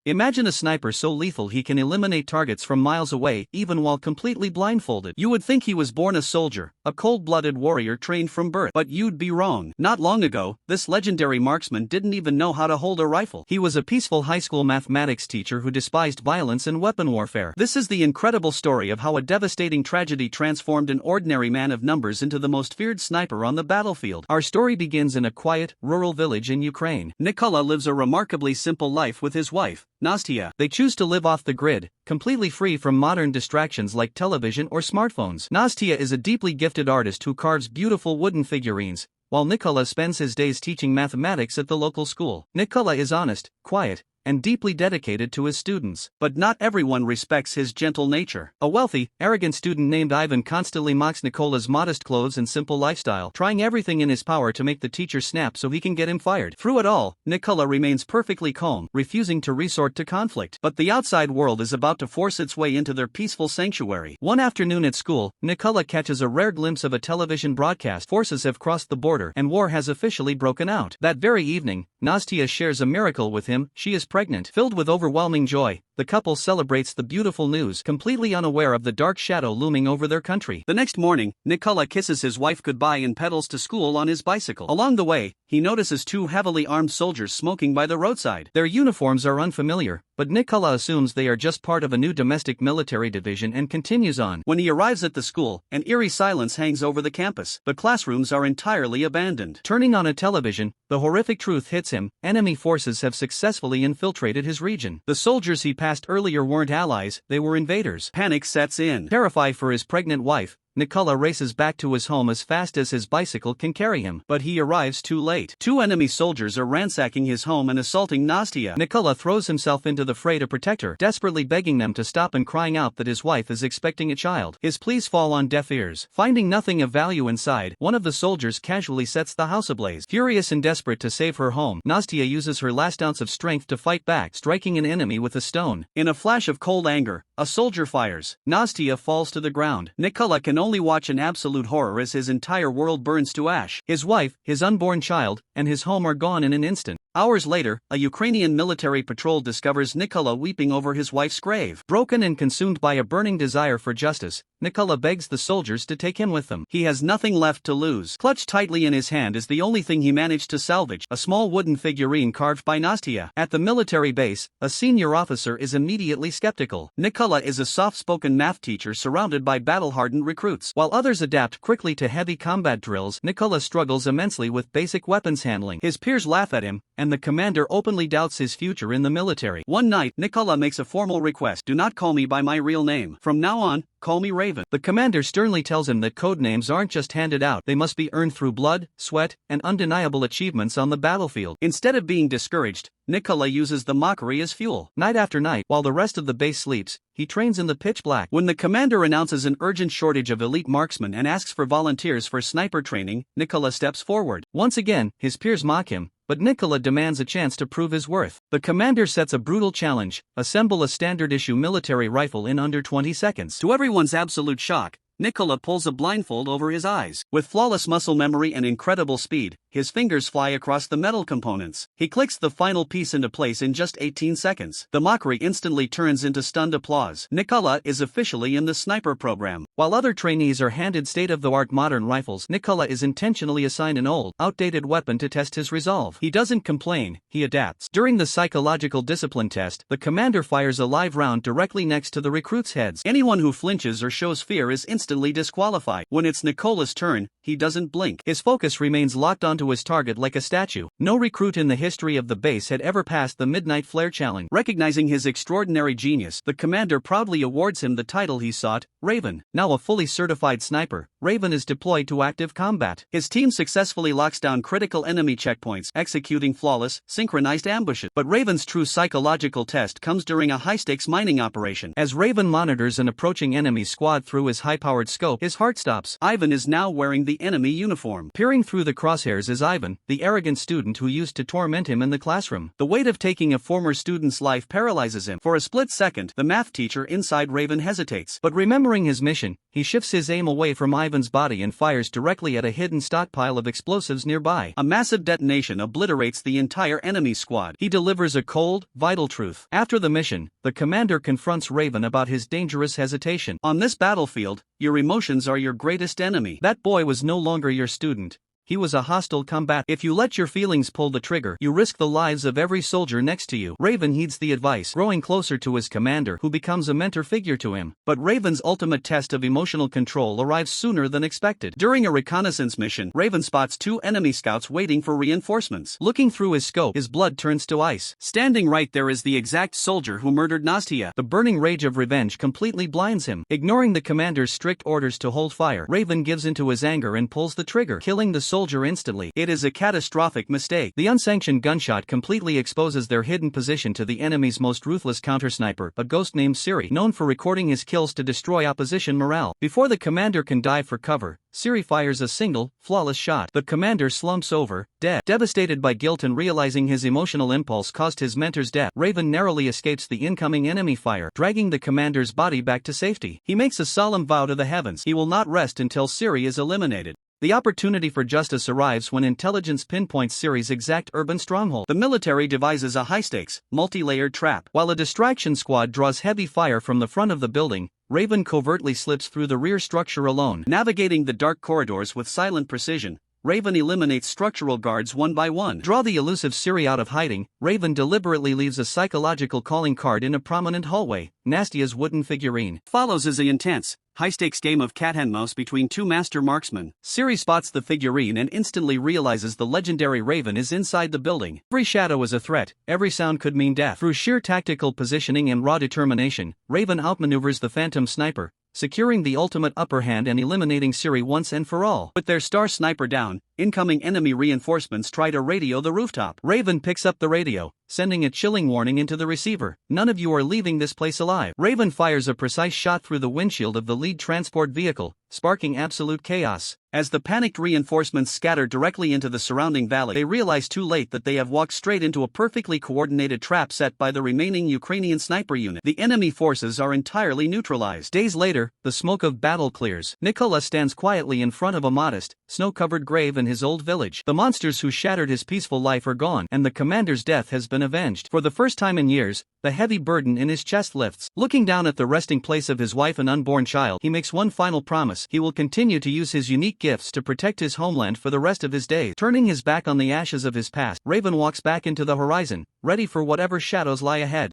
Imagine a sniper so lethal he can eliminate targets from miles away even while completely blindfolded. You would think he was born a soldier, a cold-blooded warrior trained from birth. But you'd be wrong. Not long ago, this legendary marksman didn't even know how to hold a rifle. He was a peaceful high school mathematics teacher who despised violence and weapon warfare. This is the incredible story of how a devastating tragedy transformed an ordinary man of numbers into the most feared sniper on the battlefield. Our story begins in a quiet, rural village in Ukraine. Nikola lives a remarkably simple life with his wife, Nastya. They choose to live off the grid, completely free from modern distractions like television or smartphones. Nastya is a deeply gifted artist who carves beautiful wooden figurines, while Nikola spends his days teaching mathematics at the local school. Nikola is honest, quiet, and deeply dedicated to his students. But not everyone respects his gentle nature. A wealthy, arrogant student named Ivan constantly mocks Nikola's modest clothes and simple lifestyle, trying everything in his power to make the teacher snap so he can get him fired. Through it all, Nikola remains perfectly calm, refusing to resort to conflict. But the outside world is about to force its way into their peaceful sanctuary. One afternoon at school, Nikola catches a rare glimpse of a television broadcast. Forces have crossed the border, and war has officially broken out. That very evening, Nastya shares a miracle with him. She is pregnant. Filled with overwhelming joy, the couple celebrates the beautiful news, completely unaware of the dark shadow looming over their country. The next morning, Nikola kisses his wife goodbye and pedals to school on his bicycle. Along the way, he notices two heavily armed soldiers smoking by the roadside. Their uniforms are unfamiliar, but Nikola assumes they are just part of a new domestic military division and continues on. When he arrives at the school, an eerie silence hangs over the campus. The classrooms are entirely abandoned. Turning on a television, the horrific truth hits him: enemy forces have successfully infiltrated his region. The soldiers he passed earlier weren't allies, they were invaders. Panic sets in. Terrified for his pregnant wife, Nikola races back to his home as fast as his bicycle can carry him. But he arrives too late. Two enemy soldiers are ransacking his home and assaulting Nastya. Nikola throws himself into the fray to protect her, desperately begging them to stop and crying out that his wife is expecting a child. His pleas fall on deaf ears. Finding nothing of value inside, one of the soldiers casually sets the house ablaze. Furious and desperate to save her home, Nastya uses her last ounce of strength to fight back, striking an enemy with a stone. In a flash of cold anger, a soldier fires. Nastya falls to the ground. Nikola can only watch in absolute horror as his entire world burns to ash. His wife, his unborn child, and his home are gone in an instant. Hours later, a Ukrainian military patrol discovers Nikola weeping over his wife's grave. Broken and consumed by a burning desire for justice, Nikola begs the soldiers to take him with them. He has nothing left to lose. Clutched tightly in his hand is the only thing he managed to salvage: a small wooden figurine carved by Nastya. At the military base, a senior officer is immediately skeptical. Nikola is a soft-spoken math teacher surrounded by battle-hardened recruits. While others adapt quickly to heavy combat drills, Nikola struggles immensely with basic weapons handling. His peers laugh at him, and the commander openly doubts his future in the military. One night, Nikola makes a formal request: do not call me by my real name. From now on, call me Raven. The commander sternly tells him that code names aren't just handed out, they must be earned through blood, sweat, and undeniable achievements on the battlefield. Instead of being discouraged, Nikola uses the mockery as fuel. Night after night, while the rest of the base sleeps, he trains in the pitch black. When the commander announces an urgent shortage of elite marksmen and asks for volunteers for sniper training, Nikola steps forward. Once again, his peers mock him, but Nikola demands a chance to prove his worth. The commander sets a brutal challenge: assemble a standard-issue military rifle in under 20 seconds. To everyone's absolute shock, Nikola pulls a blindfold over his eyes. With flawless muscle memory and incredible speed, his fingers fly across the metal components. He clicks the final piece into place in just 18 seconds. The mockery instantly turns into stunned applause. Nikola is officially in the sniper program. While other trainees are handed state-of-the-art modern rifles, Nikola is intentionally assigned an old, outdated weapon to test his resolve. He doesn't complain, he adapts. During the psychological discipline test, the commander fires a live round directly next to the recruits' heads. Anyone who flinches or shows fear is instantly disqualified. When it's Nikola's turn, he doesn't blink. His focus remains locked onto his target like a statue. No recruit in the history of the base had ever passed the Midnight Flare Challenge. Recognizing his extraordinary genius, the commander proudly awards him the title he sought, Raven. Now a fully certified sniper, Raven is deployed to active combat. His team successfully locks down critical enemy checkpoints, executing flawless, synchronized ambushes. But Raven's true psychological test comes during a high-stakes mining operation. As Raven monitors an approaching enemy squad through his high-powered scope, his heart stops. Ivan is now wearing the enemy uniform. Peering through the crosshairs enters is Ivan, the arrogant student who used to torment him in the classroom. The weight of taking a former student's life paralyzes him. For a split second, the math teacher inside Raven hesitates. But remembering his mission, he shifts his aim away from Ivan's body and fires directly at a hidden stockpile of explosives nearby. A massive detonation obliterates the entire enemy squad. He delivers a cold, vital truth. After the mission, the commander confronts Raven about his dangerous hesitation. On this battlefield, your emotions are your greatest enemy. That boy was no longer your student. He was a hostile combatant. If you let your feelings pull the trigger, you risk the lives of every soldier next to you. Raven heeds the advice, growing closer to his commander, who becomes a mentor figure to him. But Raven's ultimate test of emotional control arrives sooner than expected. During a reconnaissance mission, Raven spots 2 enemy scouts waiting for reinforcements. Looking through his scope, his blood turns to ice. Standing right there is the exact soldier who murdered Nastia. The burning rage of revenge completely blinds him. Ignoring the commander's strict orders to hold fire, Raven gives into his anger and pulls the trigger, killing the soldier instantly. It is a catastrophic mistake. The unsanctioned gunshot completely exposes their hidden position to the enemy's most ruthless counter-sniper, a ghost named Siri, known for recording his kills to destroy opposition morale. Before the commander can dive for cover, Siri fires a single, flawless shot. The commander slumps over, dead. Devastated by guilt and realizing his emotional impulse caused his mentor's death, Raven narrowly escapes the incoming enemy fire, dragging the commander's body back to safety. He makes a solemn vow to the heavens. He will not rest until Siri is eliminated. The opportunity for justice arrives when intelligence pinpoints Siri's exact urban stronghold. The military devises a high-stakes, multi-layered trap. While a distraction squad draws heavy fire from the front of the building, Raven covertly slips through the rear structure alone. Navigating the dark corridors with silent precision, Raven eliminates structural guards one by one. Draw the elusive Siri out of hiding, Raven deliberately leaves a psychological calling card in a prominent hallway. Nastia's wooden figurine. Follows is an intense, high-stakes game of cat-and-mouse between 2 master marksmen. Siri spots the figurine and instantly realizes the legendary Raven is inside the building. Every shadow is a threat, every sound could mean death. Through sheer tactical positioning and raw determination, Raven outmaneuvers the phantom sniper, securing the ultimate upper hand and eliminating Siri once and for all. With their star sniper down, incoming enemy reinforcements try to radio the rooftop. Raven picks up the radio, sending a chilling warning into the receiver. None of you are leaving this place alive. Raven fires a precise shot through the windshield of the lead transport vehicle, sparking absolute chaos. As the panicked reinforcements scatter directly into the surrounding valley, they realize too late that they have walked straight into a perfectly coordinated trap set by the remaining Ukrainian sniper unit. The enemy forces are entirely neutralized. Days later, the smoke of battle clears. Nikola stands quietly in front of a modest, snow-covered grave in his old village. The monsters who shattered his peaceful life are gone, and the commander's death has been avenged. For the first time in years, the heavy burden in his chest lifts. Looking down at the resting place of his wife and unborn child, he makes one final promise. He will continue to use his unique gifts to protect his homeland for the rest of his days. Turning his back on the ashes of his past, Raven walks back into the horizon, ready for whatever shadows lie ahead.